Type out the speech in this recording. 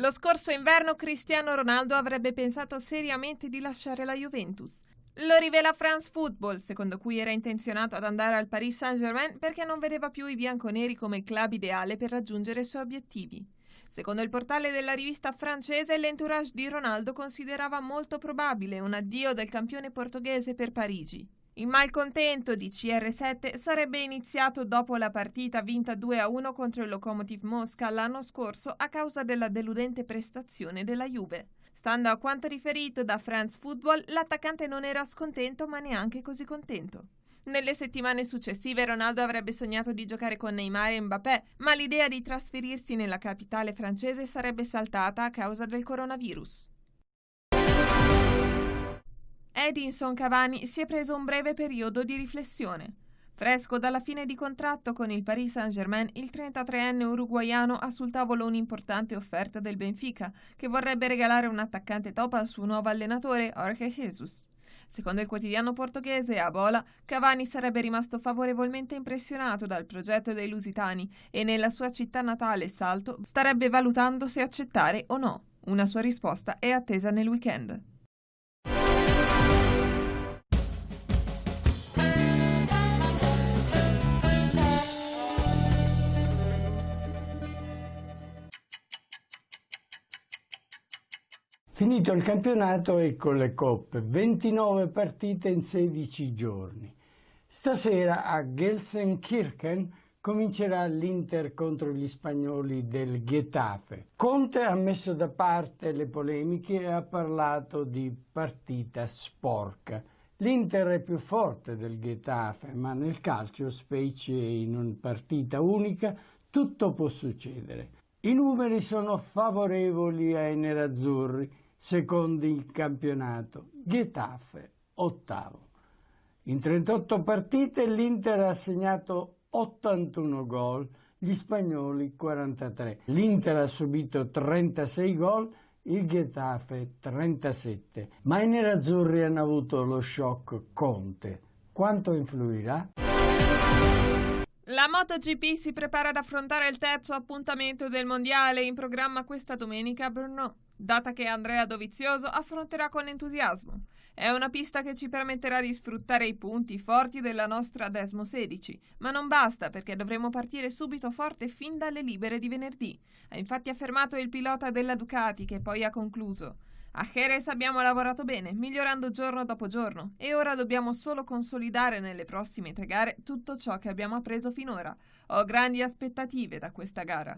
Lo scorso inverno Cristiano Ronaldo avrebbe pensato seriamente di lasciare la Juventus. Lo rivela France Football, secondo cui era intenzionato ad andare al Paris Saint-Germain perché non vedeva più i bianconeri come il club ideale per raggiungere i suoi obiettivi. Secondo il portale della rivista francese, l'entourage di Ronaldo considerava molto probabile un addio del campione portoghese per Parigi. Il malcontento di CR7 sarebbe iniziato dopo la partita vinta 2-1 contro il Lokomotiv Mosca l'anno scorso a causa della deludente prestazione della Juve. Stando a quanto riferito da France Football, l'attaccante non era scontento ma neanche così contento. Nelle settimane successive Ronaldo avrebbe sognato di giocare con Neymar e Mbappé, ma l'idea di trasferirsi nella capitale francese sarebbe saltata a causa del coronavirus. Edinson Cavani si è preso un breve periodo di riflessione. Fresco dalla fine di contratto con il Paris Saint-Germain, il 33enne uruguaiano ha sul tavolo un'importante offerta del Benfica, che vorrebbe regalare un attaccante top al suo nuovo allenatore, Jorge Jesus. Secondo il quotidiano portoghese A Bola, Cavani sarebbe rimasto favorevolmente impressionato dal progetto dei lusitani e nella sua città natale, Salto, starebbe valutando se accettare o no. Una sua risposta è attesa nel weekend. Finito il campionato, ecco le coppe, 29 partite in 16 giorni. Stasera a Gelsenkirchen comincerà l'Inter contro gli spagnoli del Getafe. Conte ha messo da parte le polemiche e ha parlato di partita sporca. L'Inter è più forte del Getafe, ma nel calcio, specie in una partita unica, tutto può succedere. I numeri sono favorevoli ai nerazzurri, secondo il campionato, Getafe ottavo. In 38 partite l'Inter ha segnato 81 gol, gli spagnoli 43. L'Inter ha subito 36 gol, il Getafe 37. Ma i nerazzurri hanno avuto lo shock Conte. Quanto influirà? La MotoGP si prepara ad affrontare il terzo appuntamento del mondiale in programma questa domenica a Brno, data che Andrea Dovizioso affronterà con entusiasmo. È una pista che ci permetterà di sfruttare i punti forti della nostra Desmo 16, ma non basta perché dovremo partire subito forte fin dalle libere di venerdì. Ha infatti affermato il pilota della Ducati, che poi ha concluso: a Jerez abbiamo lavorato bene, migliorando giorno dopo giorno, e ora dobbiamo solo consolidare nelle prossime 3 gare tutto ciò che abbiamo appreso finora. Ho grandi aspettative da questa gara.